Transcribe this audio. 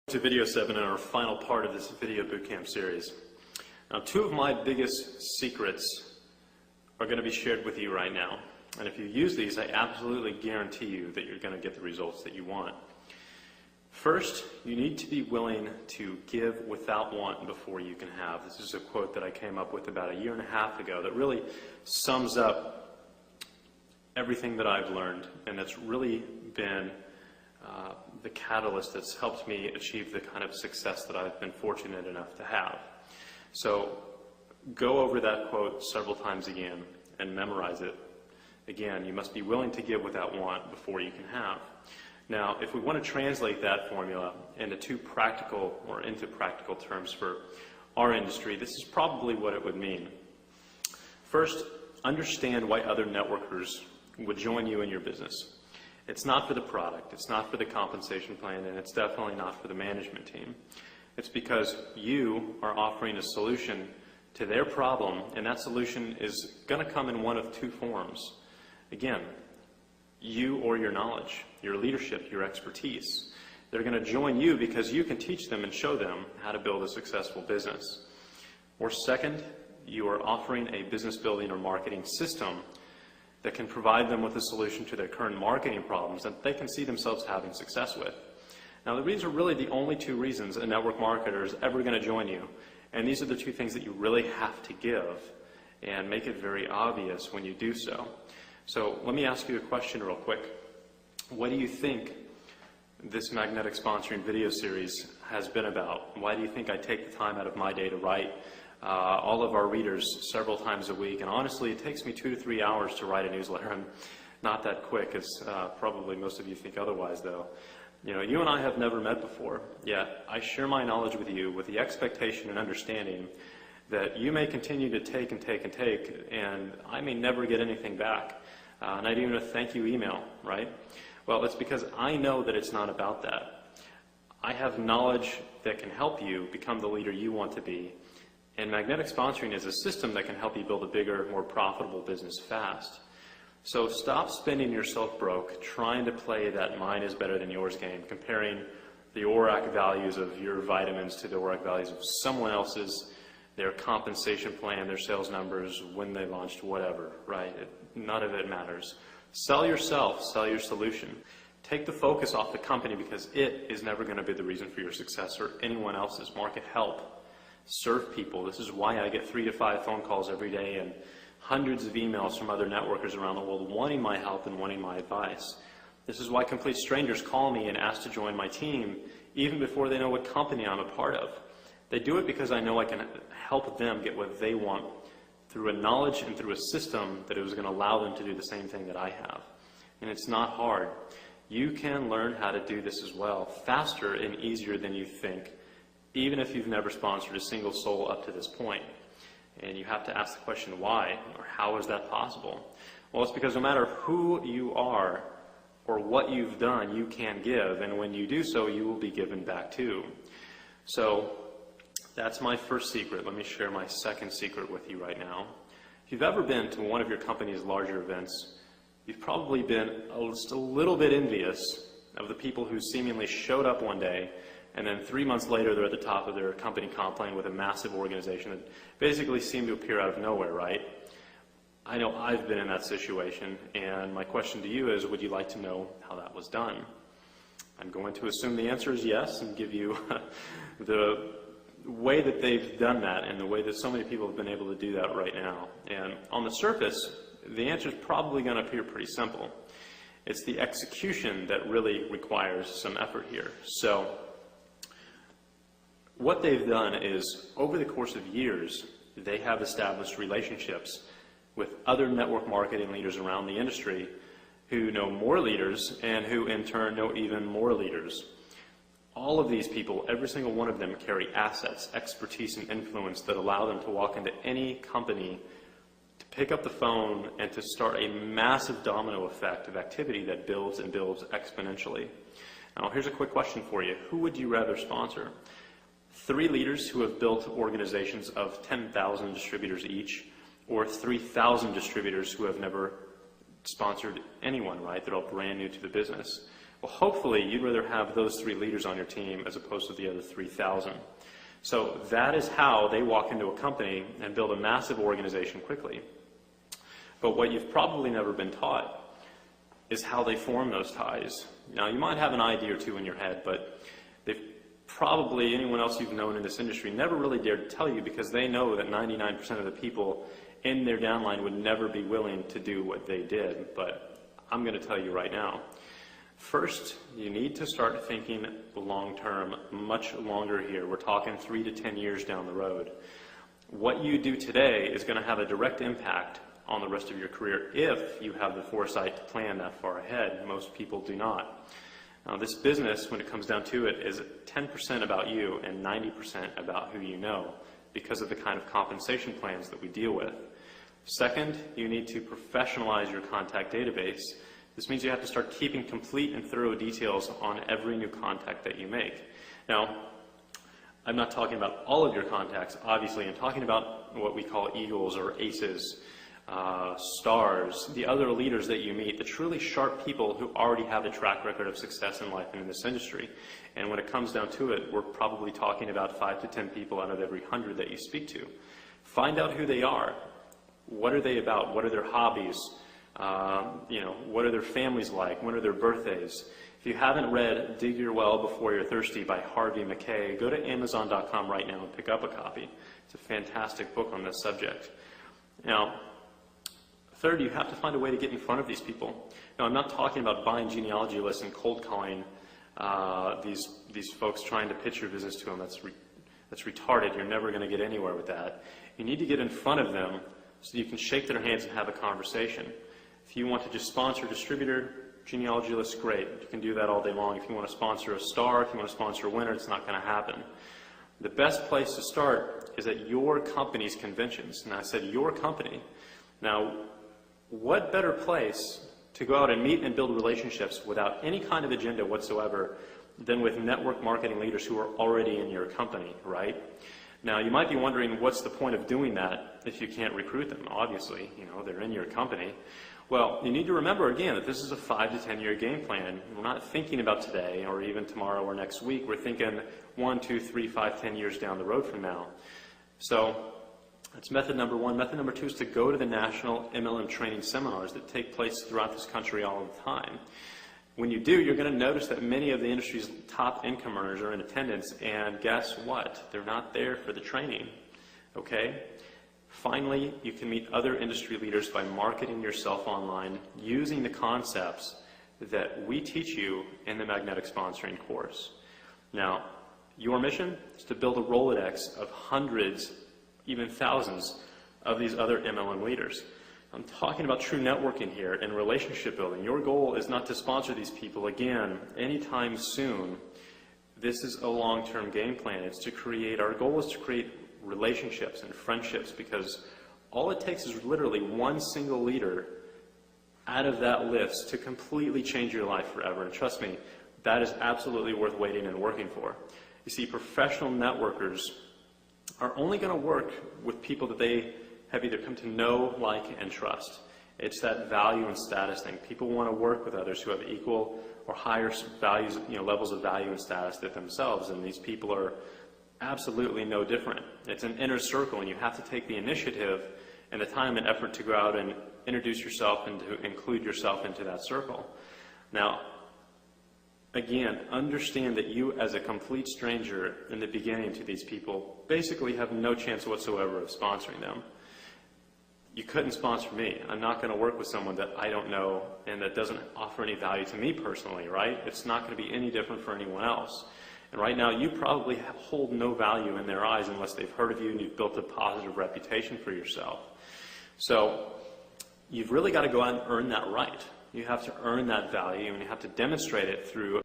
To video 7 and our final part of this video bootcamp series. Now, two of my biggest secrets are going to be shared with you right now. And if you use these, I absolutely guarantee you that you're going to get the results that you want. First, you need to be willing to give without want before you can have. This is a quote that I came up with about a year and a half ago that really sums up everything that I've learned, and it's really been the catalyst that's helped me achieve the kind of success that I've been fortunate enough to have. So go over that quote several times again and memorize it. Again, you must be willing to give without want before you can have. Now, if we want to translate that formula into practical terms for our industry, this is probably what it would mean. First, understand why other networkers would join you in your business. It's not for the product, it's not for the compensation plan, and it's definitely not for the management team. It's because you are offering a solution to their problem, and that solution is going to come in one of two forms. Again, you or your knowledge, your leadership, your expertise. They're going to join you because you can teach them and show them how to build a successful business. Or second, you are offering a business building or marketing system that can provide them with a solution to their current marketing problems that they can see themselves having success with. Now, these are really the only two reasons a network marketer is ever going to join you, and these are the two things that you really have to give and make it very obvious when you do so. So let me ask you a question real quick. What do you think this magnetic sponsoring video series has been about? Why do you think I take the time out of my day to write all of our readers several times a week? And honestly, it takes me 2 to 3 hours to write a newsletter. I'm not that quick, as probably most of you think otherwise, though. You know, you and I have never met before, yet I share my knowledge with you with the expectation and understanding that you may continue to take and take and take, and I may never get anything back. Not even a thank you email, right? Well, it's because I know that it's not about that. I have knowledge that can help you become the leader you want to be. And magnetic sponsoring is a system that can help you build a bigger, more profitable business fast. So stop spending yourself broke trying to play that mine is better than yours game, comparing the ORAC values of your vitamins to the ORAC values of someone else's, their compensation plan, their sales numbers, when they launched, whatever, right? None of it matters. Sell yourself, sell your solution. Take the focus off the company because it is never going to be the reason for your success or anyone else's. Market help. Serve people. This is why I get 3 to 5 phone calls every day and hundreds of emails from other networkers around the world wanting my help and wanting my advice. This is why complete strangers call me and ask to join my team even before they know what company I'm a part of. They do it because I know I can help them get what they want through a knowledge and through a system that is going to allow them to do the same thing that I have. And it's not hard. You can learn how to do this as well, faster and easier than you think, even if you've never sponsored a single soul up to this point. And you have to ask the question, why, or how is that possible? Well, it's because no matter who you are or what you've done, you can give, and when you do so, you will be given back too. So that's my first secret. Let me share my second secret with you right now. If you've ever been to one of your company's larger events, you've probably been just a little bit envious of the people who seemingly showed up one day and then 3 months later they're at the top of their company comp plan with a massive organization that basically seemed to appear out of nowhere, right? I know I've been in that situation, and my question to you is, would you like to know how that was done? I'm going to assume the answer is yes and give you the way that they've done that and the way that so many people have been able to do that right now. And on the surface, the answer is probably going to appear pretty simple. It's the execution that really requires some effort here. So what they've done is, over the course of years, they have established relationships with other network marketing leaders around the industry who know more leaders and who in turn know even more leaders. All of these people, every single one of them, carry assets, expertise, and influence that allow them to walk into any company, to pick up the phone, and to start a massive domino effect of activity that builds and builds exponentially. Now, here's a quick question for you. Who would you rather sponsor? 3 leaders who have built organizations of 10,000 distributors each, or 3,000 distributors who have never sponsored anyone, right? They're all brand new to the business. Well, hopefully you'd rather have those 3 leaders on your team as opposed to the other 3,000. So that is how they walk into a company and build a massive organization quickly. But what you've probably never been taught is how they form those ties. Now, you might have an idea or two in your head, but they've probably, anyone else you've known in this industry, never really dared to tell you, because they know that 99% of the people in their downline would never be willing to do what they did. But I'm going to tell you right now. First, you need to start thinking long-term, much longer here. We're talking 3 to 10 years down the road. What you do today is going to have a direct impact on the rest of your career if you have the foresight to plan that far ahead. Most people do not. Now, this business, when it comes down to it, is 10% about you and 90% about who you know, because of the kind of compensation plans that we deal with. Second, you need to professionalize your contact database. This means you have to start keeping complete and thorough details on every new contact that you make. Now, I'm not talking about all of your contacts, obviously. I'm talking about what we call eagles or aces, stars, the other leaders that you meet, the truly sharp people who already have a track record of success in life and in this industry. And when it comes down to it, we're probably talking about 5 to 10 people out of every 100 that you speak to. Find out who they are. What are they about? What are their hobbies? What are their families like? When are their birthdays? If you haven't read Dig Your Well Before You're Thirsty by Harvey Mackay, go to Amazon.com right now and pick up a copy. It's a fantastic book on this subject. Now, third, you have to find a way to get in front of these people. Now, I'm not talking about buying genealogy lists and cold calling these folks trying to pitch your business to them. That's retarded. You're never going to get anywhere with that. You need to get in front of them so you can shake their hands and have a conversation. If you want to just sponsor a distributor, genealogy list, great. You can do that all day long. If you want to sponsor a star, if you want to sponsor a winner, it's not going to happen. The best place to start is at your company's conventions. And I said your company. Now, what better place to go out and meet and build relationships without any kind of agenda whatsoever than with network marketing leaders who are already in your company, right? Now, you might be wondering, what's the point of doing that if you can't recruit them? Obviously, they're in your company. Well, you need to remember, again, that this is a 5 to 10 year game plan. We're not thinking about today or even tomorrow or next week. We're thinking 1, 2, 3, 5, 10 years down the road from now. So that's method number 1. Method number 2 is to go to the national MLM training seminars that take place throughout this country all the time. When you do, you're going to notice that many of the industry's top income earners are in attendance, and guess what? They're not there for the training, okay? Finally, you can meet other industry leaders by marketing yourself online using the concepts that we teach you in the Magnetic Sponsoring course. Now, your mission is to build a Rolodex of hundreds, even thousands, of these other MLM leaders. I'm talking about true networking here and relationship building. Your goal is not to sponsor these people again anytime soon. This is a long-term game plan. Our goal is to create relationships and friendships, because all it takes is literally one single leader out of that list to completely change your life forever. And trust me, that is absolutely worth waiting and working for. You see, professional networkers are only going to work with people that they have either come to know, like, and trust. It's that value and status thing. People want to work with others who have equal or higher values, levels of value and status than themselves, and these people are absolutely no different. It's an inner circle, and you have to take the initiative and the time and effort to go out and introduce yourself and to include yourself into that circle. Now, again, understand that you, as a complete stranger in the beginning to these people, basically have no chance whatsoever of sponsoring them. You couldn't sponsor me. I'm not going to work with someone that I don't know and that doesn't offer any value to me personally, right? It's not going to be any different for anyone else. And right now, you probably hold no value in their eyes unless they've heard of you and you've built a positive reputation for yourself. So you've really got to go out and earn that right. You have to earn that value, and you have to demonstrate it through